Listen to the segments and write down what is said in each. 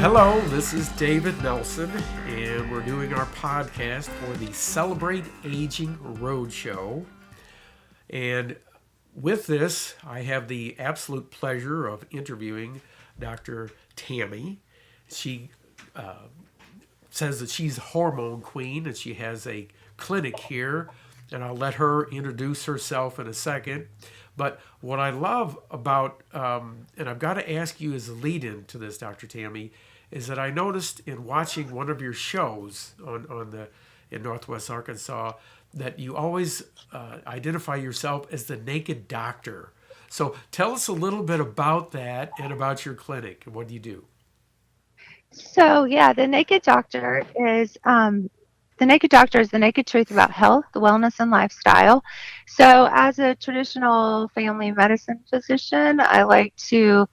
Hello, this is David Nelson, and we're doing our podcast for the Celebrate Aging Roadshow. And with this, I have the absolute pleasure of interviewing Dr. Tammy. She says that she's a hormone queen and she has a clinic here, and I'll let her introduce herself in a second. But what I love about, and I've got to ask you as a lead in to this, Dr. Tammy, is that I noticed in watching one of your shows in Northwest Arkansas that you always identify yourself as the naked doctor. So tell us a little bit about that and about your clinic and what do you do? So yeah, the Naked Doctor is the naked truth about health, wellness, and lifestyle. So as a traditional family medicine physician, I like to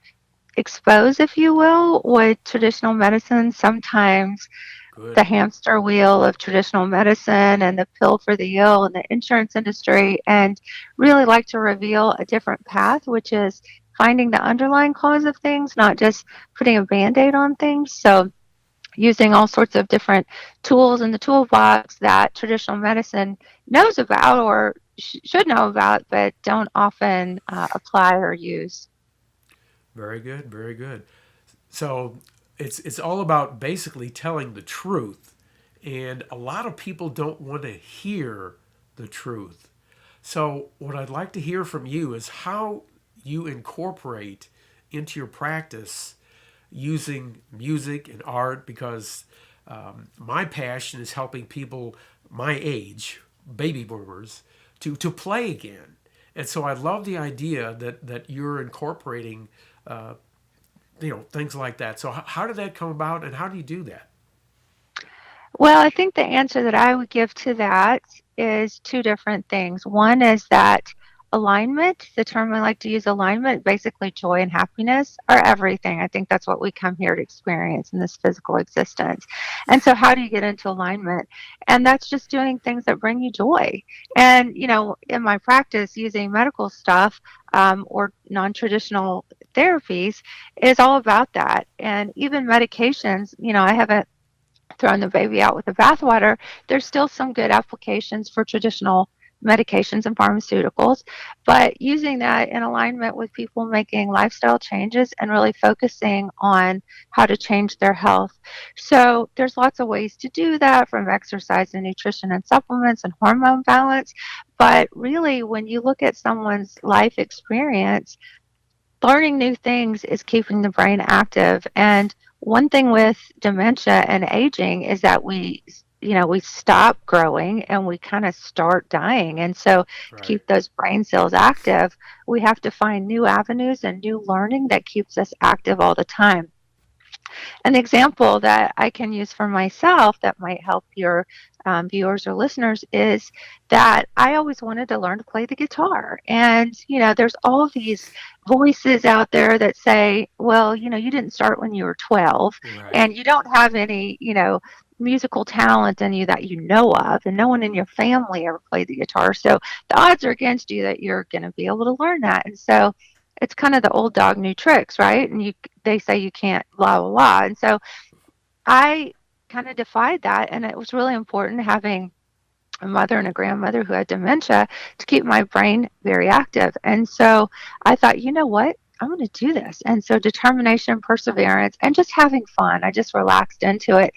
expose, if you will, what traditional medicine sometimes Good. the hamster wheel of traditional medicine and the pill for the ill and the insurance industry, and really like to reveal a different path, which is finding the underlying cause of things, not just putting a band-aid on things. So using all sorts of different tools in the toolbox that traditional medicine knows about or should know about, but don't often apply or use. Very good. Very good. So it's all about basically telling the truth, and a lot of people don't want to hear the truth. So what I'd like to hear from you is how you incorporate into your practice using music and art, because my passion is helping people my age, baby boomers, to play again. And so I love the idea that you're incorporating things like that. So how did that come about, and how do you do that? Well, I think the answer that I would give to that is two different things. One is that alignment, the term I like to use, alignment, basically joy and happiness are everything. I think that's what we come here to experience in this physical existence. And so, how do you get into alignment? And that's just doing things that bring you joy. And, in my practice, using medical stuff or non traditional therapies is all about that. And even medications, I haven't throwing the baby out with the bathwater, there's still some good applications for traditional medications and pharmaceuticals, but using that in alignment with people making lifestyle changes and really focusing on how to change their health. So there's lots of ways to do that, from exercise and nutrition and supplements and hormone balance. But really, when you look at someone's life experience, learning new things is keeping the brain active. And one thing with dementia and aging is that we stop growing and we kind of start dying. And so to Right. keep those brain cells active, we have to find new avenues and new learning that keeps us active all the time. An example that I can use for myself that might help your viewers or listeners is that I always wanted to learn to play the guitar. And, there's all of these voices out there that say, well, you didn't start when you were 12 Right. and you don't have any, musical talent in you that you know of, and no one in your family ever played the guitar. So the odds are against you that you're going to be able to learn that. And so it's kind of the old dog, new tricks, right? And they say you can't, blah, blah, blah. And so I kind of defied that. And it was really important having a mother and a grandmother who had dementia to keep my brain very active. And so I thought, you know what? I'm going to do this. And so determination, perseverance, and just having fun. I just relaxed into it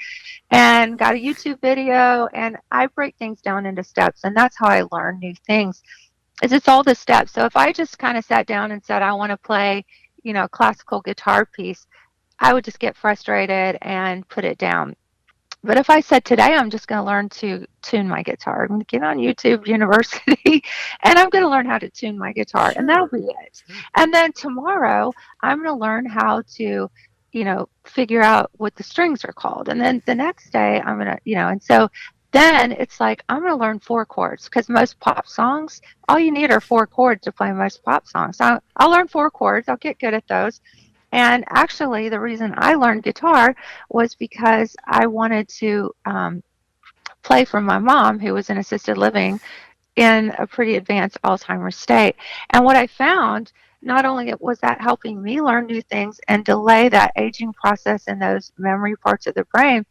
and got a YouTube video, and I break things down into steps. And that's how I learn new things, is it's all the steps. So if I just kind of sat down and said, I want to play, a classical guitar piece, I would just get frustrated and put it down. But if I said, today I'm just going to learn to tune my guitar, I'm going to get on YouTube University and I'm going to learn how to tune my guitar, and that'll Sure. be it. Sure. And then tomorrow I'm going to learn how to, figure out what the strings are called. And then the next day I'm going to, and so then it's like I'm going to learn four chords, because most pop songs, all you need are four chords to play most pop songs. So I'll learn four chords, I'll get good at those. And actually, the reason I learned guitar was because I wanted to play for my mom, who was in assisted living in a pretty advanced Alzheimer's state. And what I found not only was that helping me learn new things and delay that aging process in those memory parts of the brain,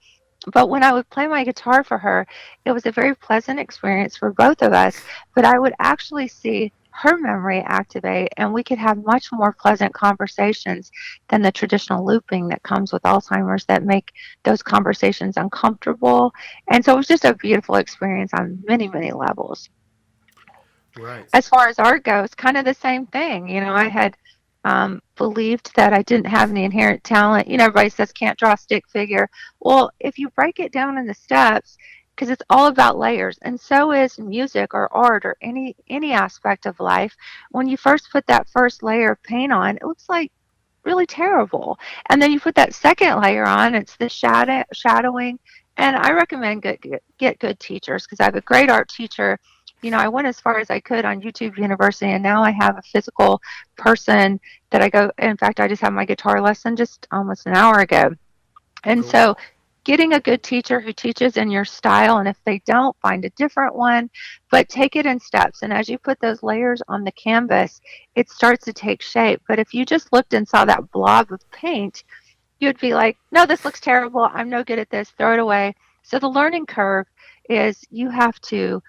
but when I would play my guitar for her, it was a very pleasant experience for both of us. But I would actually see her memory activate, and we could have much more pleasant conversations than the traditional looping that comes with Alzheimer's that make those conversations uncomfortable. And so it was just a beautiful experience on many, many levels. Right. As far as art goes, kind of the same thing. I had believed that I didn't have any inherent talent. Everybody says can't draw a stick figure. Well, if you break it down in the steps, because it's all about layers, and so is music or art or any aspect of life. When you first put that first layer of paint on, it looks like really terrible. And then you put that second layer on, it's the shadowing. And I recommend get good teachers because I have a great art teacher. I went as far as I could on YouTube University, and now I have a physical person that I go. In fact, I just had my guitar lesson just almost an hour ago. And Cool. so getting a good teacher who teaches in your style, and if they don't, find a different one, but take it in steps. And as you put those layers on the canvas, it starts to take shape. But if you just looked and saw that blob of paint, you'd be like, no, this looks terrible. I'm no good at this. Throw it away. So the learning curve is you have to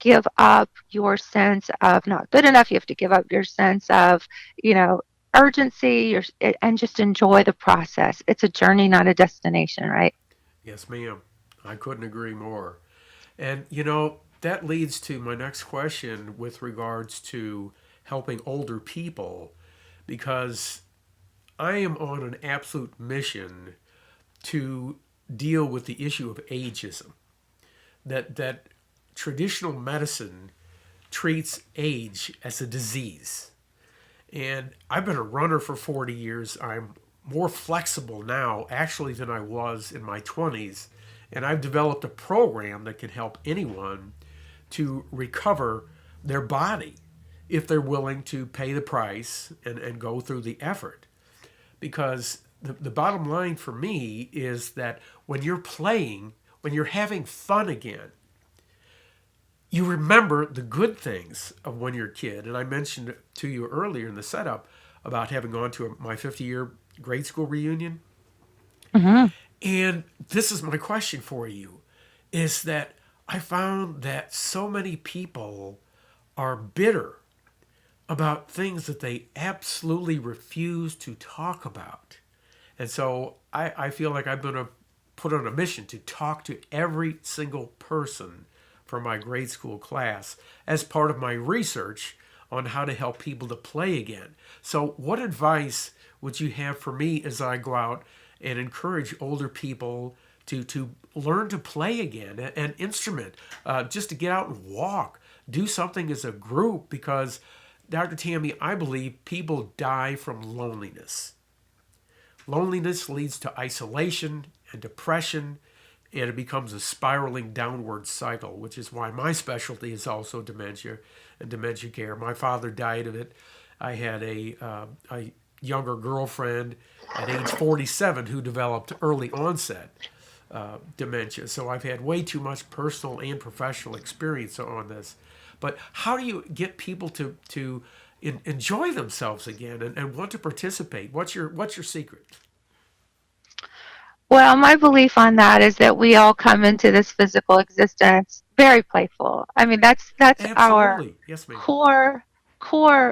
give up your sense of not good enough. You have to give up your sense of, you know, urgency and just enjoy the process. It's a journey, not a destination, right? Yes, ma'am. I couldn't agree more. And, that leads to my next question with regards to helping older people because I am on an absolute mission to deal with the issue of ageism. That traditional medicine treats age as a disease. And I've been a runner for 40 years. I'm more flexible now, actually, than I was in my 20s. And I've developed a program that can help anyone to recover their body if they're willing to pay the price and go through the effort. Because the bottom line for me is that when you're playing, when you're having fun again, you remember the good things of when you're a kid. And I mentioned to you earlier in the setup about having gone to my 50-year grade school reunion. Hmm. And this is my question for you is that I found that so many people are bitter about things that they absolutely refuse to talk about. And so I feel like I've been put on a mission to talk to every single person from my grade school class as part of my research on how to help people to play again. So, what advice would you have for me as I go out and encourage older people to learn to play again, an instrument, just to get out and walk, do something as a group? Because, Dr. Tammy, I believe people die from loneliness. Loneliness leads to isolation and depression, and it becomes a spiraling downward cycle, which is why my specialty is also dementia and dementia care. My father died of it. I had a younger girlfriend at age 47 who developed early onset dementia. So I've had way too much personal and professional experience on this. But how do you get people to enjoy themselves again and want to participate? What's your secret? Well, my belief on that is that we all come into this physical existence very playful. I mean, that's our Absolutely. Yes, ma'am. core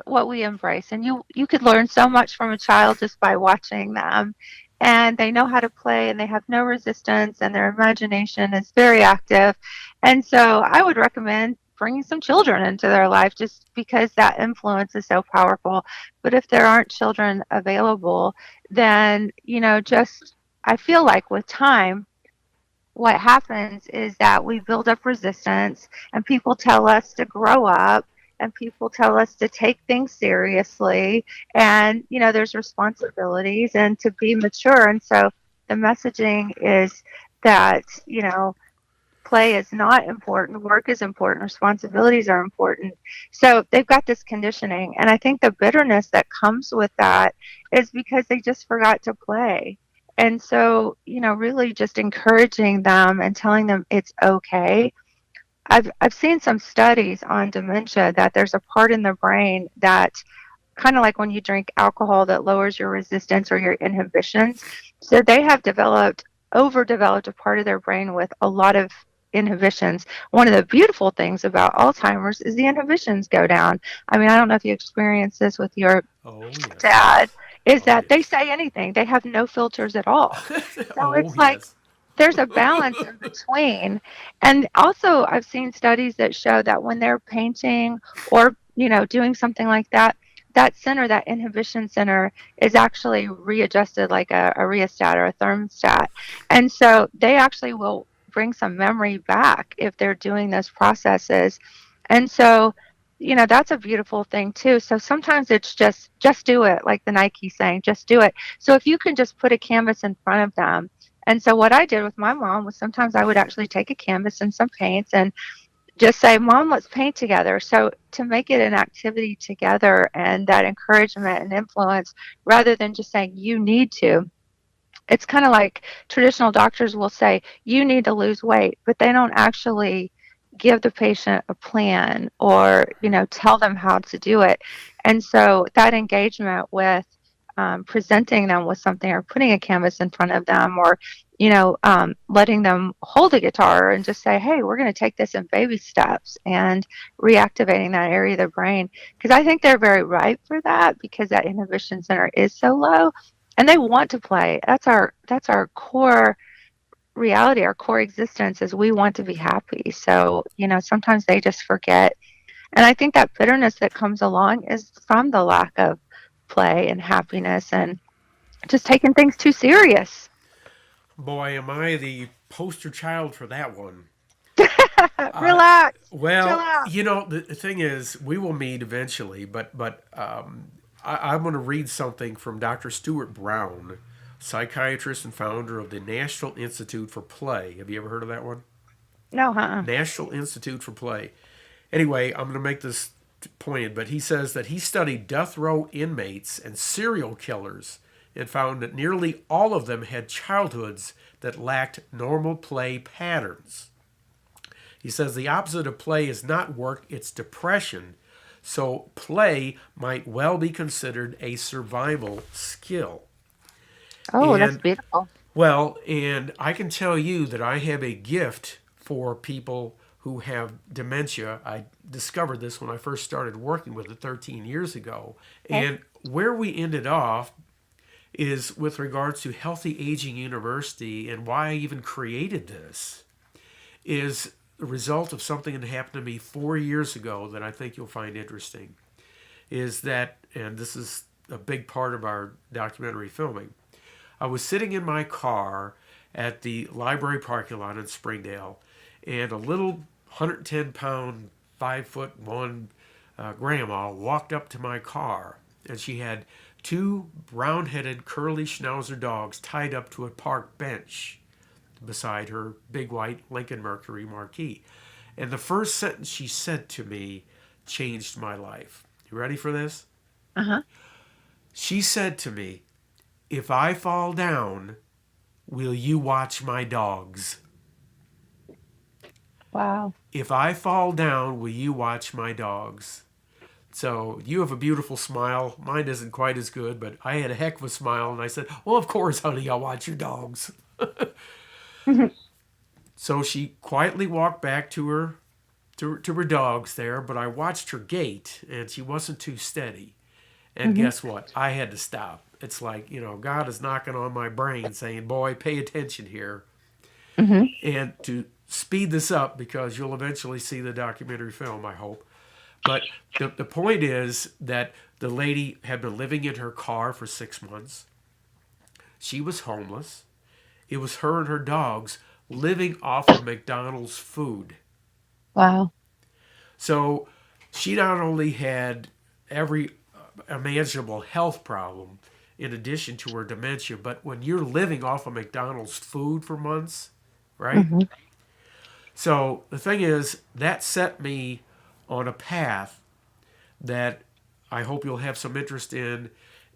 what we embrace. And you could learn so much from a child just by watching them. And they know how to play and they have no resistance and their imagination is very active. And so I would recommend bringing some children into their life just because that influence is so powerful. But if there aren't children available, then, just I feel like with time, what happens is that we build up resistance and people tell us to grow up and people tell us to take things seriously and there's responsibilities and to be mature, and so the messaging is that play is not important, work is important, responsibilities are important. So they've got this conditioning, and I think the bitterness that comes with that is because they just forgot to play. And so, really just encouraging them and telling them it's okay. I've seen some studies on dementia that there's a part in the brain that kind of like when you drink alcohol that lowers your resistance or your inhibitions. So they have overdeveloped a part of their brain with a lot of inhibitions. One of the beautiful things about Alzheimer's is the inhibitions go down. I mean, I don't know if you experience this with your Oh yes. dad, is Oh that they yes. say anything. They have no filters at all. So Oh it's like yes. there's a balance in between. And also I've seen studies that show that when they're painting or, doing something like that, that center, that inhibition center is actually readjusted like a rheostat or a thermostat. And so they actually will bring some memory back if they're doing those processes. And so, that's a beautiful thing too. So sometimes it's just do it, like the Nike saying, just do it. So if you can just put a canvas in front of them. And so what I did with my mom was sometimes I would actually take a canvas and some paints and just say, Mom, let's paint together. So to make it an activity together and that encouragement and influence rather than just saying you need to, it's kind of like traditional doctors will say, you need to lose weight, but they don't actually give the patient a plan or, tell them how to do it. And so that engagement with presenting them with something or putting a canvas in front of them or, letting them hold a guitar and just say, hey, we're going to take this in baby steps and reactivating that area of the brain. Because I think they're very ripe for that because that inhibition center is so low and they want to play. That's our core reality, our core existence is we want to be happy. So, sometimes they just forget. And I think that bitterness that comes along is from the lack of play and happiness and just taking things too serious. Boy, am I the poster child for that one. Uh, Relax. Chill well, out. the thing is, we will meet eventually, I'm going to read something from Dr. Stuart Brown, psychiatrist and founder of the National Institute for Play. Have you ever heard of that one? No, huh? National Institute for Play. Anyway, I'm going to make this pointed, but he says that he studied death row inmates and serial killers and found that nearly all of them had childhoods that lacked normal play patterns. He says the opposite of play is not work, it's depression. So play might well be considered a survival skill. Oh, that's And beautiful. and I can tell you that I have a gift for people who have dementia. I discovered this when I first started working with it 13 years ago. Okay. And where we ended off is with regards to Healthy Aging University and why I even created this is the result of something that happened to me 4 years ago that I think you'll find interesting. Is that, and this is a big part of our documentary filming, I was sitting in my car at the library parking lot in Springdale, and a little 110-pound, 5'1" grandma walked up to my car, and she had two brown-headed curly schnauzer dogs tied up to a park bench beside her big white Lincoln Mercury marquee. And the first sentence she said to me changed my life. You ready for this? Uh-huh. She said to me, "If I fall down, will you watch my dogs? Wow. If I fall down, will you watch my dogs?" So you have a beautiful smile. Mine isn't quite as good, but I had a heck of a smile, and I said, "Well, of course, honey, I'll watch your dogs." So she quietly walked back to her dogs there, but I watched her gait, and she wasn't too steady. And Hmm. guess what? I had to stop. It's like, God is knocking on my brain saying, boy, pay attention here. Hmm. And to speed this up, because you'll eventually see the documentary film, I hope. But the point is that the lady had been living in her car for 6 months. She was homeless. It was her and her dogs living off of McDonald's food. Wow. So she not only had every imaginable health problem in addition to her dementia, but when you're living off of McDonald's food for months, right? Hmm. So the thing is, that set me on a path that I hope you'll have some interest in.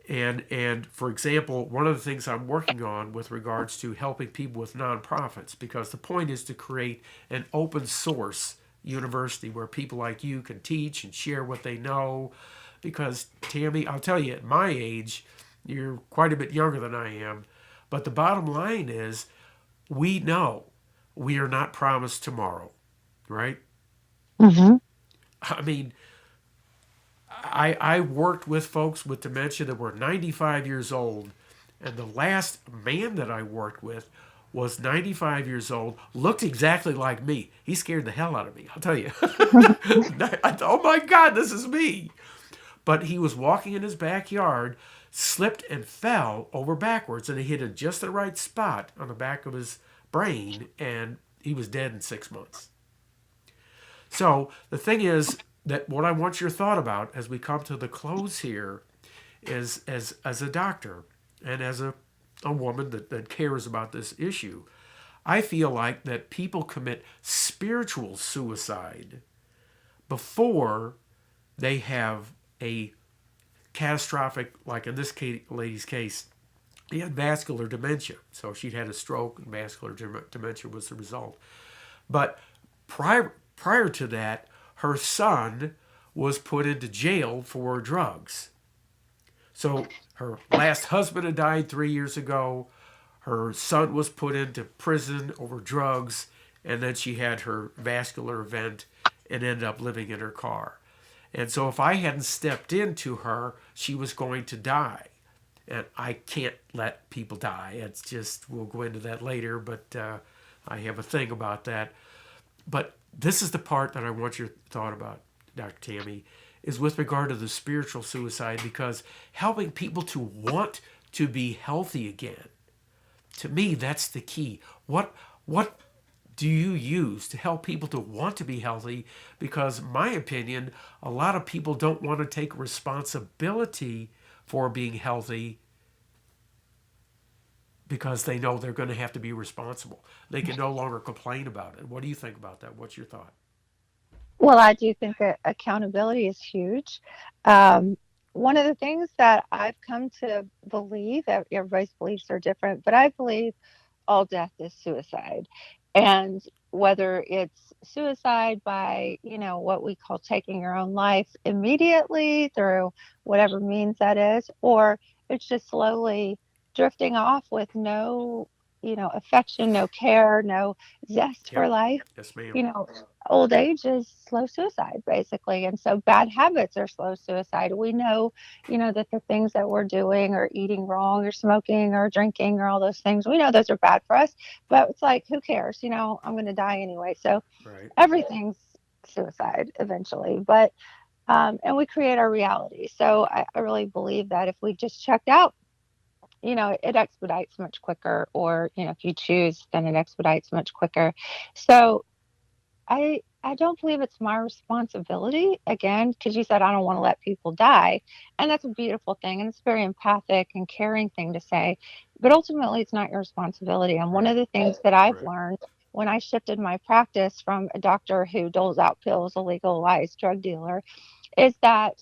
And for example, one of the things I'm working on with regards to helping people with nonprofits, because the point is to create an open source university where people like you can teach and share what they know, because Tammy, I'll tell you, at my age, you're quite a bit younger than I am, but the bottom line is we know we are not promised tomorrow, right? Hmm. I mean, I worked with folks with dementia that were 95 years old, and the last man that I worked with was 95 years old, looked exactly like me. He scared the hell out of me, I'll tell you. I thought, oh my God, this is me. But he was walking in his backyard, slipped and fell over backwards, and he hit just the right spot on the back of his brain, and he was dead in 6 months. So the thing is that what I want your thought about as we come to the close here is as a doctor and as a woman that cares about this issue, I feel like that people commit spiritual suicide before they have a catastrophic, like in this lady's case, she had vascular dementia. So she'd had a stroke, and vascular dementia was the result. But prior to that, her son was put into jail for drugs. So her last husband had died 3 years ago. Her son was put into prison over drugs, and then she had her vascular event and ended up living in her car. And so if I hadn't stepped into her, she was going to die. And I can't let people die. It's just, we'll go into that later, but I have a thing about that. But this is the part that I want your thought about, Dr. Tammy, is with regard to the spiritual suicide, because helping people to want to be healthy again, to me, that's the key. What do you use to help people to want to be healthy? Because, in my opinion, a lot of people don't want to take responsibility for being healthy because they know they're going to have to be responsible. They can no longer complain about it. What do you think about that? What's your thought? Well, I do think that accountability is huge. Um, One of the things that I've come to believe, everybody's beliefs are different, but I believe all death is suicide. And whether it's suicide by, what we call taking your own life immediately through whatever means that is, or it's just slowly drifting off with no, affection, no care, no zest for Yep. life. Yes, ma'am. you know, Old age is slow suicide, basically. And so bad habits are slow suicide. We know, that the things that we're doing or eating wrong or smoking or drinking or all those things, we know those are bad for us. But it's like, who cares? I'm going to die anyway. So Right. everything's suicide eventually. But, and we create our reality. So I really believe that if we just checked out, it expedites much quicker, or, if you choose, then it expedites much quicker. So I don't believe it's my responsibility, again, because you said I don't want to let people die, and that's a beautiful thing, and it's a very empathic and caring thing to say, but ultimately it's not your responsibility. And one Right. of the things that I've Right. learned when I shifted my practice from a doctor who doles out pills, a legalized drug dealer, is that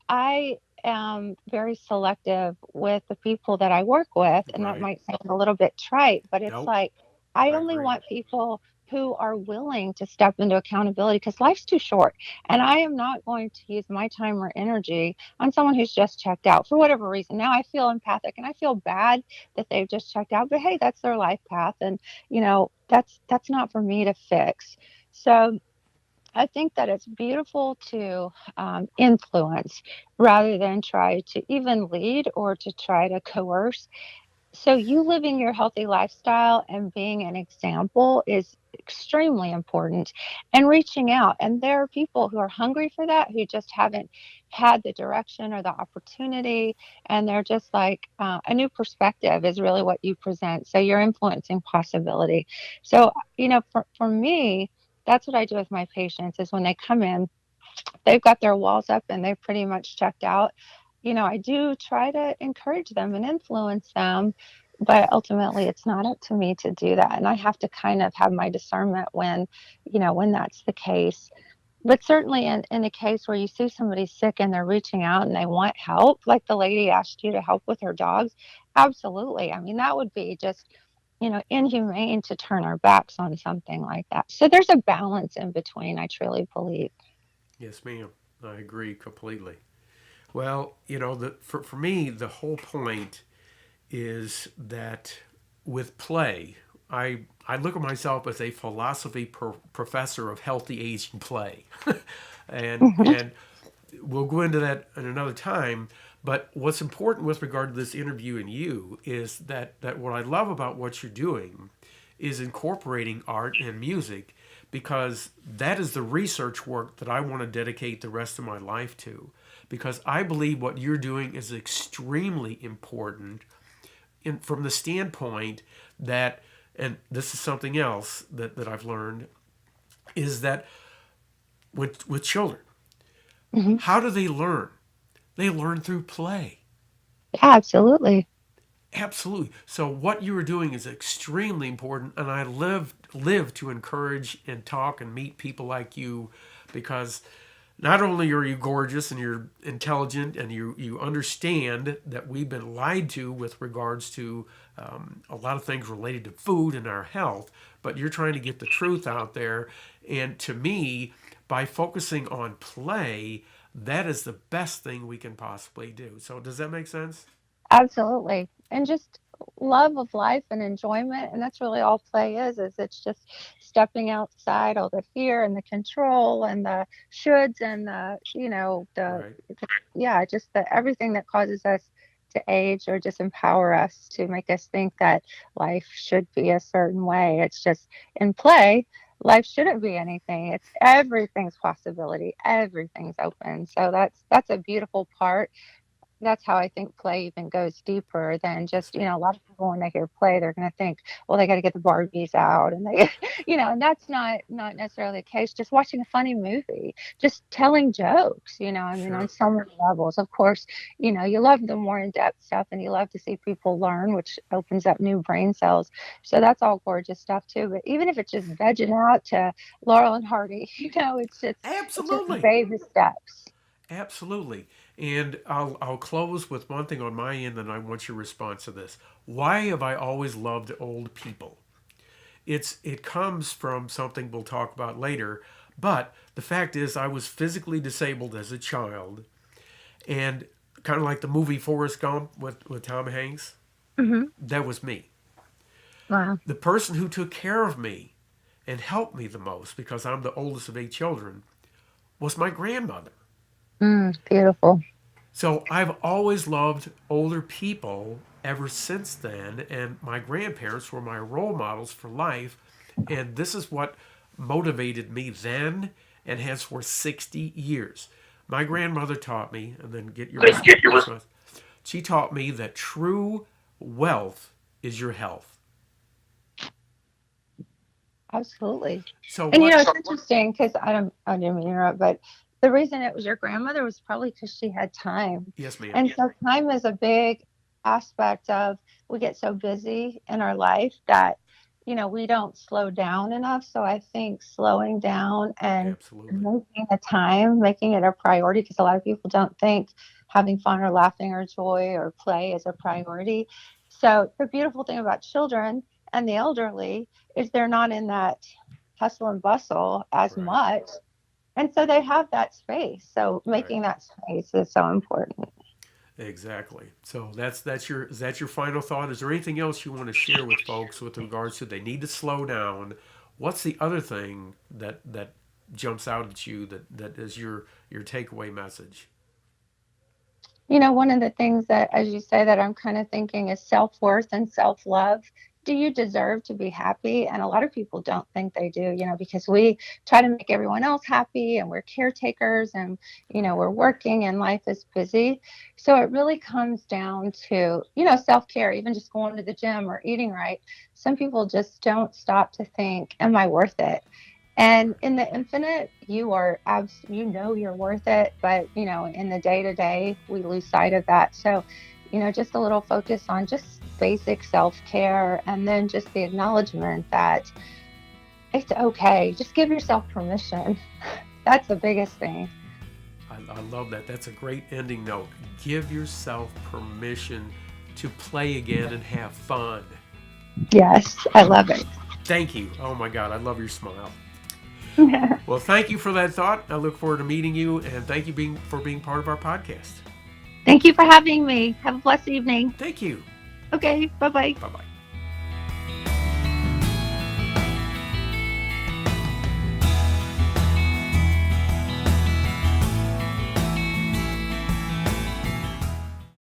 I am very selective with the people that I work with. And that Right. might sound a little bit trite, but it's Nope. like I I only agree. want people who are willing to step into accountability, because life's too short. And I am not going to use my time or energy on someone who's just checked out for whatever reason. Now I feel empathic and I feel bad that they've just checked out, but hey, that's their life path. And, that's not for me to fix. So I think that it's beautiful to influence rather than try to even lead or to try to coerce. So, you living your healthy lifestyle and being an example is extremely important, and reaching out. And there are people who are hungry for that, who just haven't had the direction or the opportunity. And they're just like, a new perspective is really what you present. So, you're influencing possibility. So, for me, that's what I do with my patients is when they come in, they've got their walls up and they've pretty much checked out. I do try to encourage them and influence them, but ultimately it's not up to me to do that. And I have to kind of have my discernment when that's the case. But certainly in a case where you see somebody sick and they're reaching out and they want help, like the lady asked you to help with her dogs, absolutely. I mean, that would be just, inhumane to turn our backs on something like that. So there's a balance in between, I truly believe. Yes, ma'am. I agree completely. Well, for me, the whole point is that with play, I look at myself as a philosophy professor of healthy aging play, Mhm. and we'll go into that in another time. But what's important with regard to this interview and you is that what I love about what you're doing is incorporating art and music, because that is the research work that I want to dedicate the rest of my life to, because I believe what you're doing is extremely important from the standpoint that, and this is something else that I've learned, is that with children, Mhm. how do they learn? They learn through play. Yeah, absolutely. Absolutely. So what you are doing is extremely important, and I live to encourage and talk and meet people like you, because not only are you gorgeous and you're intelligent and you understand that we've been lied to with regards to a lot of things related to food and our health, but you're trying to get the truth out there. And to me, by focusing on play, that is the best thing we can possibly do. So does that make sense? Absolutely. And just love of life and enjoyment. And that's really all play is it's just stepping outside all the fear and the control and the shoulds and Right. yeah, just the everything that causes us to age or just empower us to make us think that life should be a certain way. It's just in play, life shouldn't be anything. It's everything's possibility. Everything's open. So that's a beautiful part. That's how I think play even goes deeper than Yes, just, ma'am. a lot of people when they hear play, they're going to think, well, they got to get the Barbies out and they, and that's not necessarily the case. Just watching a funny movie, just telling jokes, I mean, on Sure. so many levels. Of course, you love the more in-depth stuff and you love to see people learn, which opens up new brain cells. So that's all gorgeous stuff too. But even if it's just vegging out to Laurel and Hardy, it's just Absolutely. baby steps. Absolutely. And I'll close with one thing on my end, and I want your response to this. Why have I always loved old people? It comes from something we'll talk about later, but the fact is I was physically disabled as a child, and kind of like the movie Forrest Gump with Tom Hanks, Hmm. that was me. Wow. The person who took care of me and helped me the most, because I'm the oldest of 8 children, was my grandmother. Beautiful. So I've always loved older people ever since then, and my grandparents were my role models for life. And this is what motivated me then and has for 60 years. My grandmother taught me, and then get your response. She taught me that true wealth is your health. Absolutely. So And what? it's interesting because I didn't mean to interrupt, but the reason it was your grandmother was probably because she had time. Yes, ma'am. And so time is a big aspect of we get so busy in our life that, we don't slow down enough. So I think slowing down and Absolutely. making the time, making it a priority, because a lot of people don't think having fun or laughing or joy or play is a priority. So the beautiful thing about children and the elderly is they're not in that hustle and bustle as Right. much. And so they have that space. So Right. making that space is so important. Exactly. So that's your is that your final thought? Is there anything else you want to share with folks with regards to they need to slow down? What's the other thing that jumps out at you that is your takeaway message? One of the things that, as you say, that I'm kind of thinking is self worth and self love. Do you deserve to be happy? And a lot of people don't think they do, because we try to make everyone else happy and we're caretakers and, Right. we're working and life is busy. So it really comes down to, self care, even just going to the gym or eating right. Some people just don't stop to think, am I worth it? And Right. in the infinite, you're worth it. But, in the day to day, we lose sight of that. So, just a little focus on just basic self care and then just the acknowledgement that it's okay. Just give yourself permission. That's the biggest thing. I love that. That's a great ending note. Give yourself permission to play again and have fun. Yes, I love it. Thank you. Oh my God, I love your smile. Well, thank you for that thought. I look forward to meeting you, and thank you for being part of our podcast. Thank you for having me. Have a blessed evening. Thank you. Okay, bye bye. Bye bye.